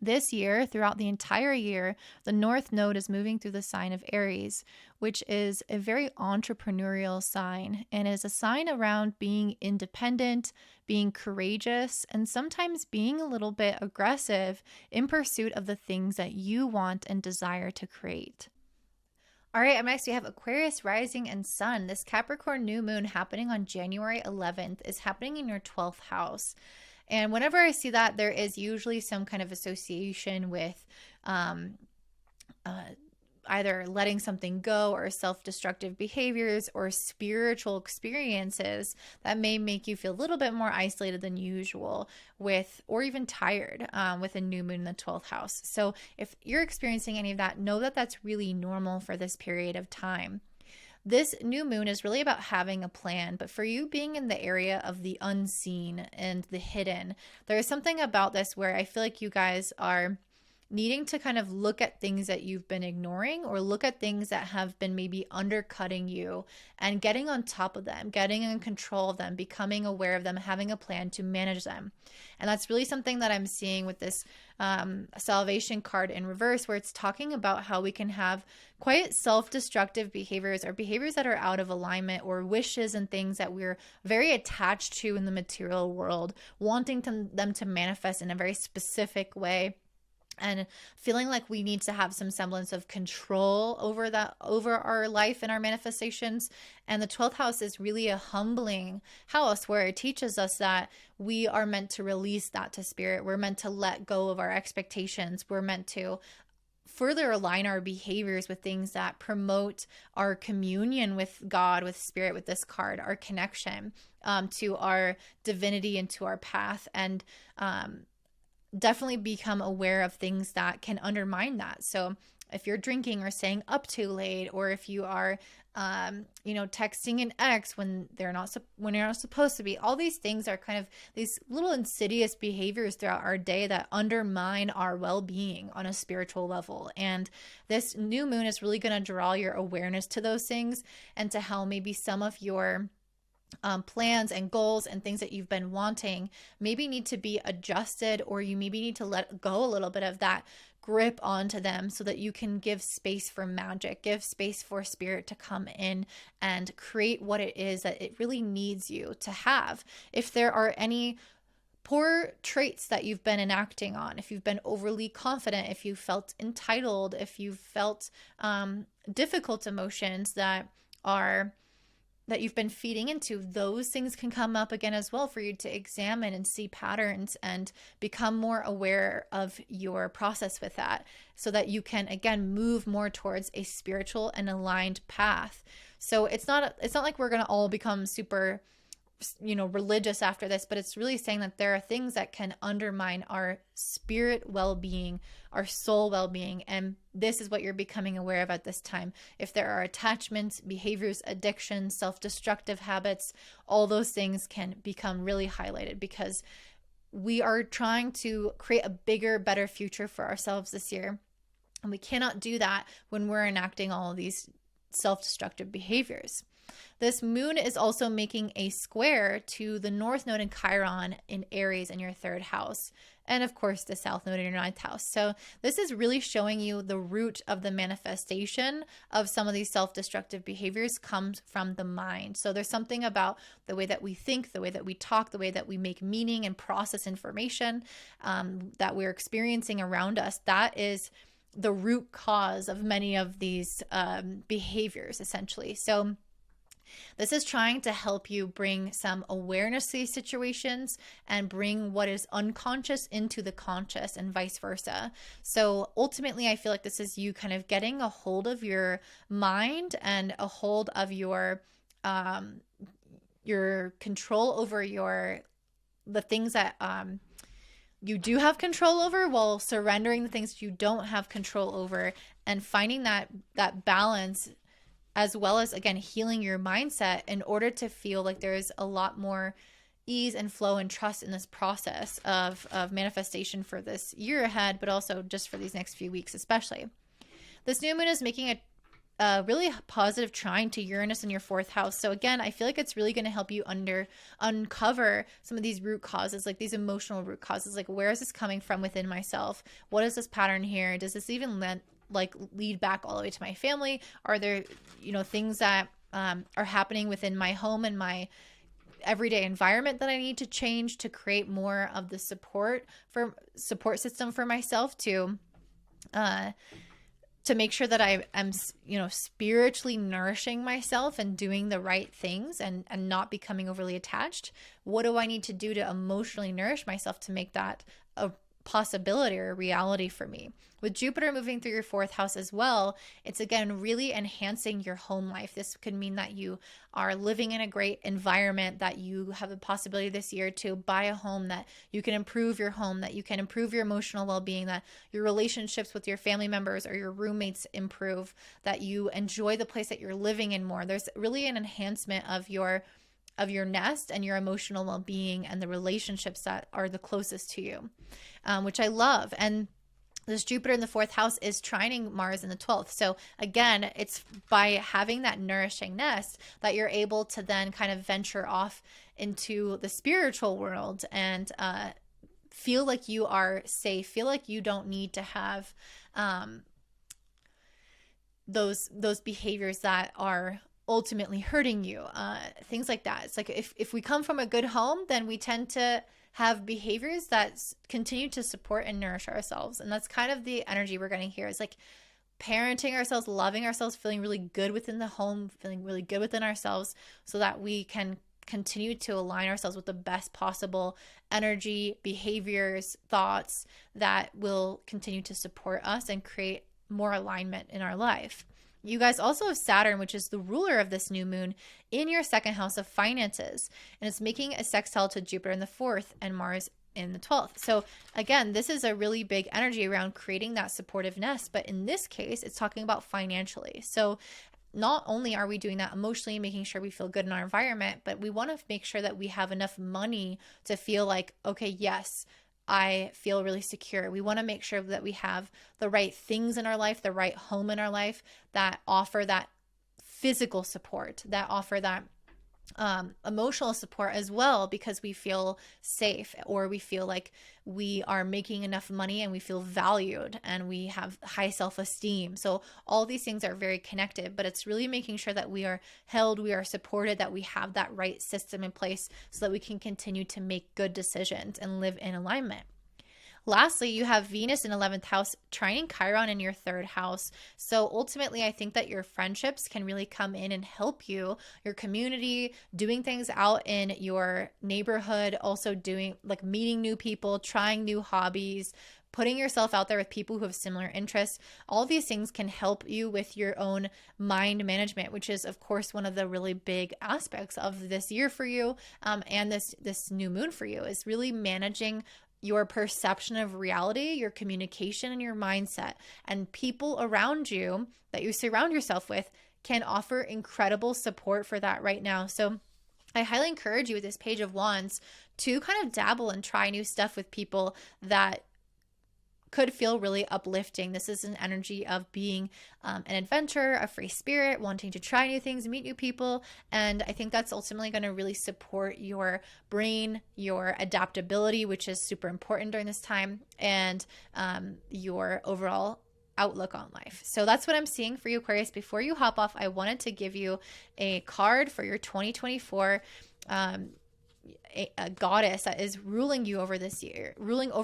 This year, throughout the entire year, the North Node is moving through the sign of Aries, which is a very entrepreneurial sign and is a sign around being independent, being courageous, and sometimes being a little bit aggressive in pursuit of the things that you want and desire to create. All right, up next we have Aquarius rising and sun. This Capricorn new moon happening on January 11th is happening in your 12th house. And whenever I see that, there is usually some kind of association with either letting something go or self-destructive behaviors or spiritual experiences that may make you feel a little bit more isolated than usual with, or even tired with a new moon in the 12th house. So if you're experiencing any of that, know that that's really normal for this period of time. This new moon is really about having a plan, but for you being in the area of the unseen and the hidden, there is something about this where I feel like you guys are needing to kind of look at things that you've been ignoring or look at things that have been maybe undercutting you and getting on top of them, getting in control of them, becoming aware of them, having a plan to manage them. And that's really something that I'm seeing with this salvation card in reverse, where it's talking about how we can have quite self-destructive behaviors or behaviors that are out of alignment or wishes and things that we're very attached to in the material world, wanting them to manifest in a very specific way, and feeling like we need to have some semblance of control over our life and our manifestations. And the 12th house is really a humbling house where it teaches us that we are meant to release that to spirit. We're meant to let go of our expectations. We're meant to further align our behaviors with things that promote our communion with God, with spirit, with this card, our connection to our divinity and to our path. And definitely become aware of things that can undermine that. So if you're drinking or staying up too late, or if you are, texting an ex when you're not supposed to be, all these things are kind of these little insidious behaviors throughout our day that undermine our well-being on a spiritual level. And this new moon is really going to draw your awareness to those things and to how maybe some of your plans and goals and things that you've been wanting maybe need to be adjusted, or you maybe need to let go a little bit of that grip onto them so that you can give space for magic, give space for spirit to come in and create what it is that it really needs you to have. If there are any poor traits that you've been enacting on, if you've been overly confident, if you felt entitled, if you felt difficult emotions that you've been feeding into, those things can come up again as well for you to examine and see patterns and become more aware of your process with that, so that you can again move more towards a spiritual and aligned path. So it's not like we're going to all become super religious after this, but it's really saying that there are things that can undermine our spirit well-being, our soul well-being, and this is what you're becoming aware of at this time. If there are attachments, behaviors, addictions, self-destructive habits, all those things can become really highlighted, because we are trying to create a bigger, better future for ourselves this year, and we cannot do that when we're enacting all of these self-destructive behaviors. This moon is also making a square to the North Node in Chiron in Aries in your 3rd house, and of course the South Node in your 9th house. So this is really showing you the root of the manifestation of some of these self-destructive behaviors comes from the mind. So there's something about the way that we think, the way that we talk, the way that we make meaning and process information that we're experiencing around us. That is the root cause of many of these behaviors, essentially. So this is trying to help you bring some awareness to these situations and bring what is unconscious into the conscious and vice versa. So ultimately, I feel like this is you kind of getting a hold of your mind and a hold of your control over the things that you do have control over, while surrendering the things you don't have control over, and finding that balance, as well as, again, healing your mindset in order to feel like there's a lot more ease and flow and trust in this process of manifestation for this year ahead, but also just for these next few weeks especially. This new moon is making a really positive trine to Uranus in your fourth house. So again, I feel like it's really going to help you uncover some of these root causes, like these emotional root causes. Like, where is this coming from within myself? What is this pattern here? Does this even lead back all the way to my family? Are there, things that are happening within my home and my everyday environment that I need to change to create more of the support system for myself to make sure that I'm spiritually nourishing myself and doing the right things and not becoming overly attached? What do I need to do to emotionally nourish myself to make that a possibility or a reality for me? With Jupiter moving through your fourth house as well, it's again really enhancing your home life. This could mean that you are living in a great environment, that you have the possibility this year to buy a home, that you can improve your home, that you can improve your emotional well-being, that your relationships with your family members or your roommates improve, that you enjoy the place that you're living in more. There's really an enhancement of your nest and your emotional well-being and the relationships that are the closest to you, which I love. And this Jupiter in the fourth house is trining Mars in the 12th. So again, it's by having that nourishing nest that you're able to then kind of venture off into the spiritual world and feel like you are safe, feel like you don't need to have those behaviors that are ultimately hurting you, things like that. It's like if we come from a good home, then we tend to have behaviors that continue to support and nourish ourselves. And that's kind of the energy we're getting here. It's like parenting ourselves, loving ourselves, feeling really good within the home, feeling really good within ourselves, so that we can continue to align ourselves with the best possible energy, behaviors, thoughts that will continue to support us and create more alignment in our life. You guys also have Saturn, which is the ruler of this new moon, in your second house of finances. And it's making a sextile to Jupiter in the fourth and Mars in the 12th. So again, this is a really big energy around creating that supportive nest. But in this case, it's talking about financially. So not only are we doing that emotionally, making sure we feel good in our environment, but we want to make sure that we have enough money to feel like, okay, yes, I feel really secure. We want to make sure that we have the right things in our life, the right home in our life that offer that physical support, that offer that emotional support as well, because we feel safe, or we feel like we are making enough money and we feel valued and we have high self-esteem. So all these things are very connected, but it's really making sure that we are held, we are supported, that we have that right system in place so that we can continue to make good decisions and live in alignment. Lastly, you have Venus in 11th house trining Chiron in your third house. So ultimately, I think that your friendships can really come in and help you, your community, doing things out in your neighborhood, also doing like meeting new people, trying new hobbies, putting yourself out there with people who have similar interests. All these things can help you with your own mind management, which is, of course, one of the really big aspects of this year for you, and this new moon for you, is really managing your perception of reality, your communication, and your mindset. And people around you that you surround yourself with can offer incredible support for that right now. So I highly encourage you with this Page of Wands to kind of dabble and try new stuff with people that could feel really uplifting. This is an energy of being an adventurer, a free spirit, wanting to try new things, meet new people. And I think that's ultimately going to really support your brain, your adaptability, which is super important during this time, and your overall outlook on life. So that's what I'm seeing for you, Aquarius. Before you hop off, I wanted to give you a card for your 2024 a goddess that is ruling over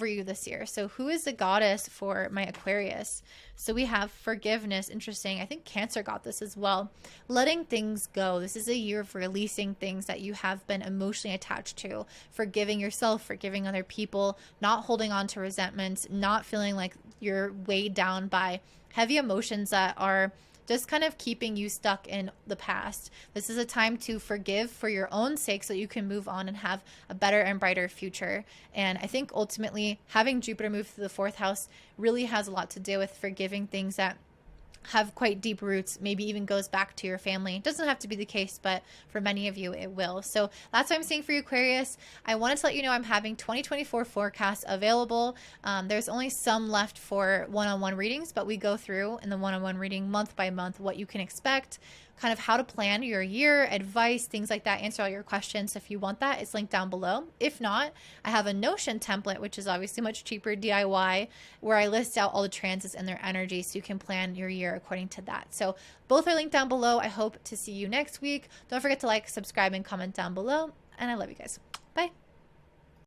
you this year. So who is the goddess for my Aquarius? So we have forgiveness. Interesting. I think Cancer got this as well. Letting things go. This is a year of releasing things that you have been emotionally attached to, forgiving yourself, forgiving other people, not holding on to resentments, not feeling like you're weighed down by heavy emotions that are just kind of keeping you stuck in the past. This is a time to forgive for your own sake so that you can move on and have a better and brighter future. And I think ultimately having Jupiter move to the fourth house really has a lot to do with forgiving things that have quite deep roots, maybe even goes back to your family. It doesn't have to be the case, but for many of you, it will. So that's what I'm saying for you, Aquarius. I wanted to let you know I'm having 2024 forecasts available. There's only some left for one-on-one readings, but we go through in the one-on-one reading month by month what you can expect, kind of how to plan your year, advice, things like that, answer all your questions. If you want that, it's linked down below. If not, I have a Notion template, which is obviously much cheaper, DIY, where I list out all the transits and their energy so you can plan your year according to that. So both are linked down below. I hope to see you next week. Don't forget to like, subscribe, and comment down below. And I love you guys. Bye.